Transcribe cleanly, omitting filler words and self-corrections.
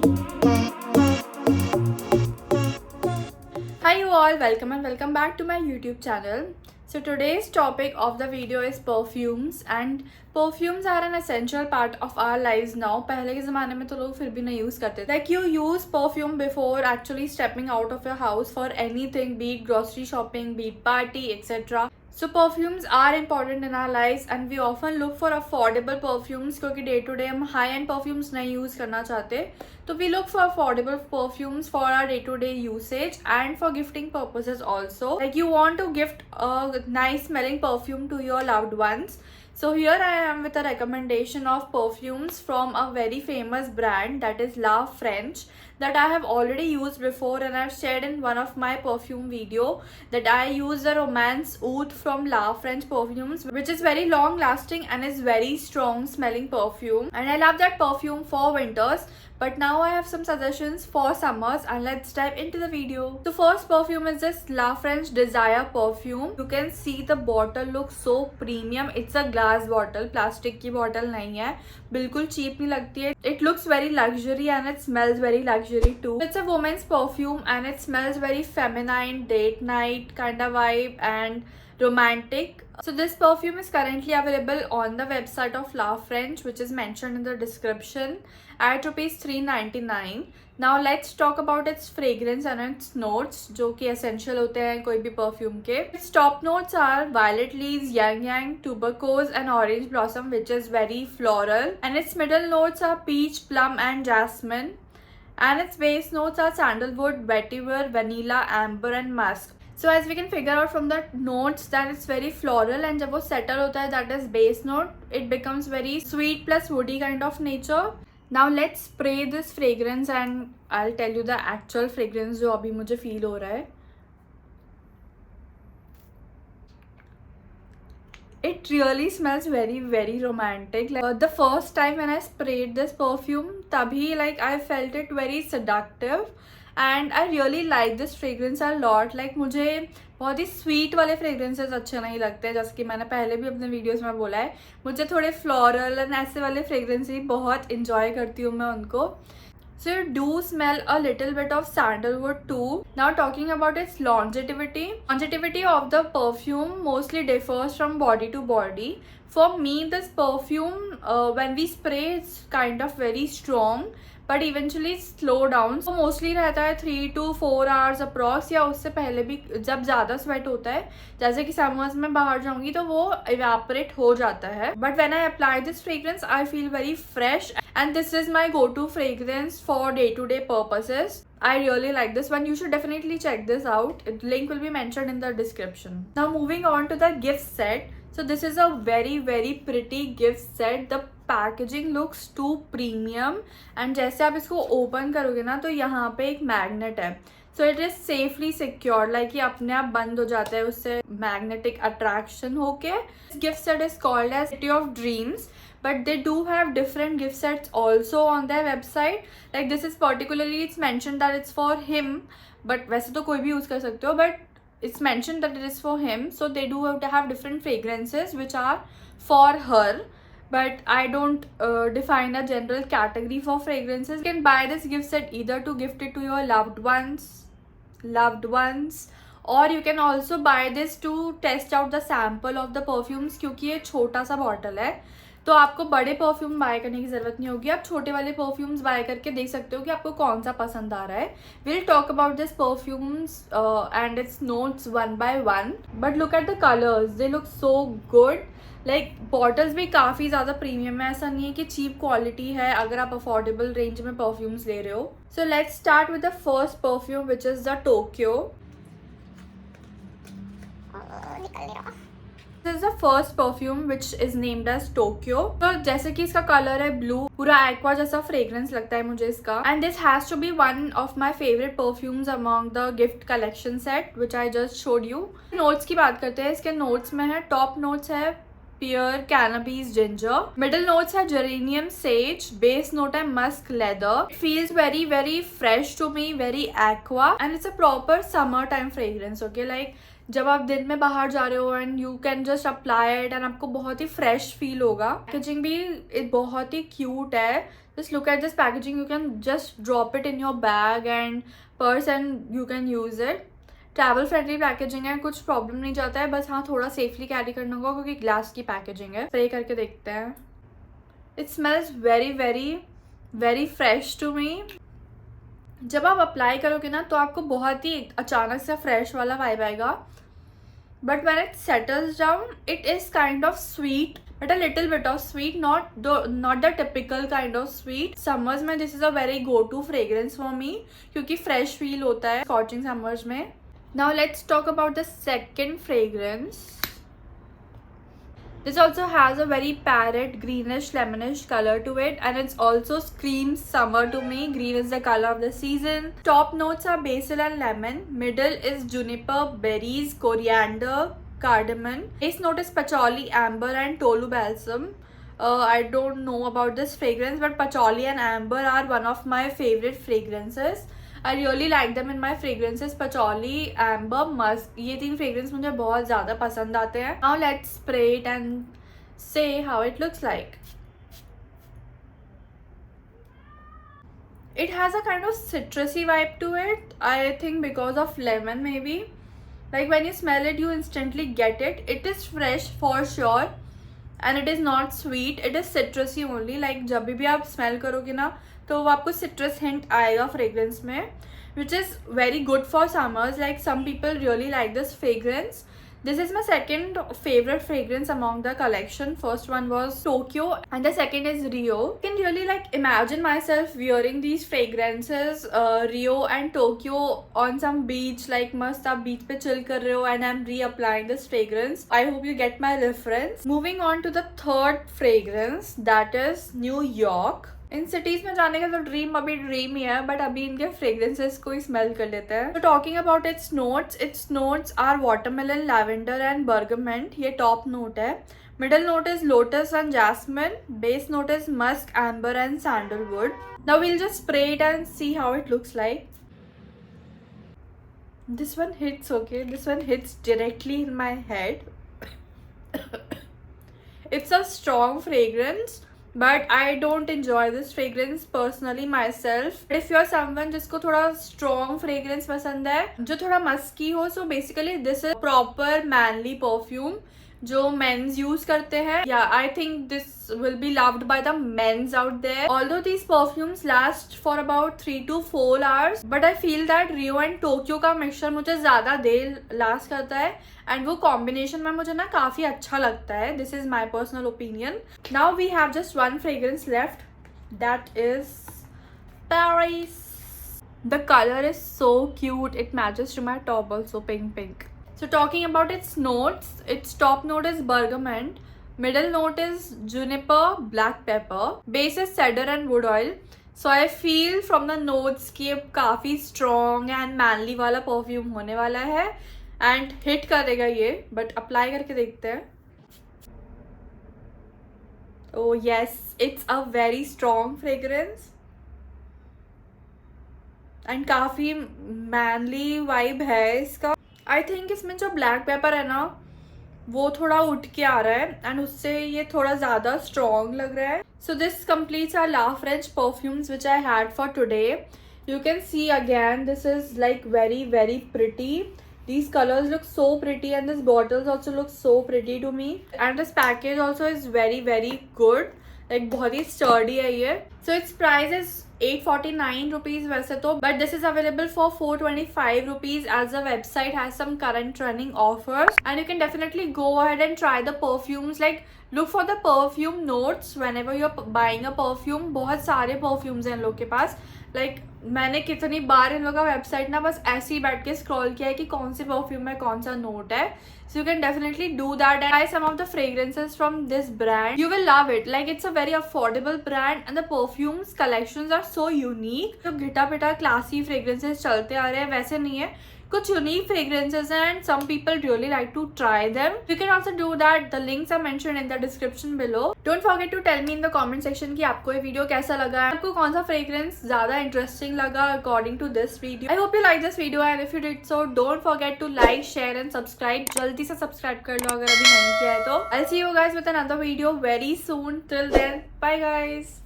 Hi you all, welcome and welcome back to my YouTube channel. So today's topic of the video is perfumes, and perfumes are an essential part of our lives now. पहले के ज़माने में तो लोग फिर भी नहीं use करते थे. Like you use perfume before actually stepping out of your house for anything, be it grocery shopping, be it party, etc. So perfumes are important in our lives and we often look for affordable perfumes क्योंकि day to day हम high end perfumes नहीं use करना चाहते. तो we look for affordable perfumes for our day to day usage and for gifting purposes also. Like you want to gift a nice smelling perfume to your loved ones. So here I am with a recommendation of perfumes from a very famous brand, that is La French, that I have already used before and I've shared in one of my perfume video that I use the Romance Oud from La French perfumes, which is very long lasting and is very strong smelling perfume, and I love that perfume for winters. But now I have some suggestions for summers and let's dive into the video. The first perfume is this La French Desire perfume. You can see the bottle looks so premium. It's a glass bottle, plastic की bottle नहीं है, बिल्कुल cheap नहीं लगती है. It looks very luxury and it smells very luxury too. It's a woman's perfume and it smells very feminine, date night kind of vibe and romantic. So this perfume is currently available on the website of La French, which is mentioned in the description, at rupees 399. Now let's talk about its fragrance and its notes, जो कि essential होते हैं कोई भी perfume के. Its top notes are violet leaves, yang yang, tuberose and orange blossom, which is very floral. And its middle notes are peach, plum and jasmine. And its base notes are sandalwood, vetiver, vanilla, amber and musk. So as we can figure out from the notes that it's very floral, and जब वो settle होता है, that is base note, it becomes very sweet plus woody kind of nature. Now let's spray this fragrance and I'll tell you the actual fragrance जो अभी मुझे feel हो रहा है. It really smells very very romantic. Like the first time when I sprayed this perfume, तभी like I felt it very seductive. And I really like this fragrance a lot. Like मुझे बहुत ही sweet वाले fragrances अच्छे नहीं लगते, जैसे कि मैंने पहले भी अपने वीडियोस में बोला है. मुझे थोड़े फ्लोरल एंड ऐसे वाले फ्रेग्रेंस ही बहुत इंजॉय करती हूँ मैं उनको. So you do smell a little bit of sandalwood too. Now talking about its longevity. Longevity of the perfume mostly differs from body to body. For me, this perfume, when we spray, it's kind of very strong. But eventually slow down. तो mostly रहता है 3 to 4 hours approx, या उससे पहले भी. जब ज़्यादा sweat होता है, जैसे कि समर्स में बाहर जाऊंगी, तो वो इवेपोरेट हो जाता है. But when I apply this fragrance I feel very fresh and this is my go to fragrance for day to day purposes. I really like this one. You should definitely check this out. Link will be mentioned in the description. Now moving on to the gift set. So this is a very very pretty gift set. The packaging looks too premium and जैसे आप इसको open करोगे ना, तो यहाँ पे एक magnet है. So it is safely secured, like ये अपने आप बंद हो जाता है उससे magnetic attraction होके. This gift set is called as City of Dreams, but they do have different gift sets also on their website. Like this is particularly, it's mentioned that it's for him, but वैसे तो कोई भी use कर सकते हो, but it's mentioned that it is for him. So they do have different fragrances which are for her, but I don't define a general category for fragrances. You can buy this gift set either to gift it to your loved ones, or you can also buy this to test out the sample of the perfumes. क्योंकि ये छोटा सा bottle है, तो आपको बड़े perfume bye करने की ज़रूरत नहीं होगी. आप छोटे वाले परफ्यूम्स बाय करके देख सकते हो कि आपको कौन सा पसंद आ रहा है. Will talk about this perfumes and it's notes one by one. But look at the colours, they look so good. Like bottles भी काफ़ी ज़्यादा प्रीमियम है, ऐसा नहीं है कि चीप क्वालिटी है अगर आप अफोर्डेबल रेंज में परफ्यूम्स ले रहे हो. So let's start with the first perfume which is the Tokyo. This is the first perfume which is named as Tokyo. तो जैसे कि इसका कलर है ब्लू, पूरा एक्वा जैसा फ्रेग्रेंस लगता है मुझे इसका. And this has to be one of my favourite perfumes among the gift collection set which I just showed you. Notes की बात करते हैं. इसके नोट्स में है, टॉप नोट्स है pear, cannabis, ginger. Middle notes है geranium, sage. Base note है musk, leather. It feels very fresh to me, very aqua, and it's a proper summertime fragrance. Okay, like जब आप दिन में बाहर जा रहे हो and you can just apply it and आपको बहुत ही फ्रेश फील होगा। पैकेजिंग भी बहुत ही क्यूट है। Just look at this packaging, you can just drop it in your bag and purse and you can use it. Travel friendly packaging है, कुछ problem नहीं जाता है, बस हाँ थोड़ा सेफली कैरी करना होगा क्योंकि ग्लास की पैकेजिंग है। स्प्रे करके देखते हैं। It smells very very very fresh to me. जब आप अप्लाई करोगे ना तो आपको बहुत ही अचानक से फ्रेश वाला वाइब आएगा, but when it settles down it is kind of sweet, but a little bit of sweet, not the typical kind of sweet. Summers में this is a very go to fragrance for me क्योंकि fresh feel होता है scorching summers में। Now let's talk about the second fragrance. This also has a very parrot greenish lemonish color to it, and it's also screams summer to me. Green is the color of the season. Top notes are basil and lemon. Middle is juniper, berries, coriander, cardamom. Base note is patchouli, amber and tolu balsam. I don't know about this fragrance, but patchouli and amber are one of my favorite fragrances. I really like them in my fragrances. Patchouli, amber, musk, ये 3 fragrance मुझे बहुत ज़्यादा पसंद आते हैं। Now let's spray it and say how it looks like. It has a kind of citrusy vibe to it. I think because of lemon maybe. Like when you smell it, you instantly get it. It is fresh for sure. And it is not sweet, it is citrusy only. Like जब भी आप smell करोगे ना तो वो आपको citrus hint आएगा fragrance में, which is very good for summers. Like some people really like this fragrance. This is my second favorite fragrance among the collection. First one was Tokyo and the second is Rio. I can really like imagine myself wearing these fragrances, Rio and Tokyo on some beach, like मस्त आप beach पे chill कर रहे हो and I'm reapplying this fragrance. I hope you get my reference. Moving on to the third fragrance, that is New York. In cities में जाने का तो ड्रीम अभी ड्रीम ही है, बट अभी इनके फ्रेग्रेंसेस को ही स्मेल कर लेते हैं। तो talking about its notes are watermelon, lavender and bergamot, ये टॉप नोट है। Middle note is lotus and jasmine, base note is musk, amber and sandalwood. Now we'll just spray it and see how it looks like. This one hits okay, this one hits directly in my head. It's a strong fragrance, but I don't enjoy this fragrance personally myself. If you're someone जिसको थोड़ा strong fragrance पसंद है, जो थोड़ा musky हो, so basically this is proper manly perfume जो men's use करते हैं. Yeah, I think this will be loved by the men's out there. Although these perfumes last for about 3 to 4 hours, but I feel that Rio and Tokyo का mixture मुझे ज़्यादा देर last करता है and वो combination में मुझे ना काफ़ी अच्छा लगता है. This is my personal opinion. Now we have just one fragrance left, that is Paris. The color is so cute. It matches to my top also, pink. So talking about its notes, its top note is bergamot, middle note is juniper, black pepper, base is cedar and wood oil. So I feel from the notes कि ये काफ़ी strong and manly वाला perfume होने वाला है and hit करेगा ये, but apply करके देखते हैं. Oh yes, it's a very strong fragrance and काफ़ी manly vibe है इसका. आई थिंक इसमें जो ब्लैक पेपर है ना वो थोड़ा उठ के आ रहा है एंड उससे ये थोड़ा ज़्यादा स्ट्रॉन्ग लग रहा है. So this completes our la French perfumes which I had for today. You can see again this is like very very pretty. These colors look so pretty and this bottles also look so pretty to me. And this package also is very very good. Like बहुत ही sturdy है ये. So its price is 849 rupees वैसे तो, but this is available for 425 rupees as the website has some current running offers. And you can definitely go ahead and try the perfumes. Like look for the perfume notes whenever you're buying a perfume. बहुत सारे perfumes हैं इन लोग के पास. Like मैंने कितनी बार इन लोग का website ना बस ऐसे ही बैठ के स्क्रॉल किया है कि कौन सी परफ्यूम में कौन सा नोट है. So you can definitely do that and buy some of the fragrances from this brand. You will love it. Like it's a very affordable brand and the perfumes collections are so unique. तो घिटा पिटा classy fragrances चलते आ रहे हैं वैसे नहीं है. कुछ unique fragrances हैं and some people really like to try them. You can also do that. The links are mentioned in the description below. Don't forget to tell me in the comment section कि आपको ये video कैसा लगा, आपको कौन सा fragrance ज्यादा interesting लगा according to this video. I hope you like this video and if you did so don't forget to like, share and subscribe. जल्दी से सब्सक्राइब कर लो अगर अभी नहीं किया है तो. I see you guys with another video very soon. Till then, bye guys.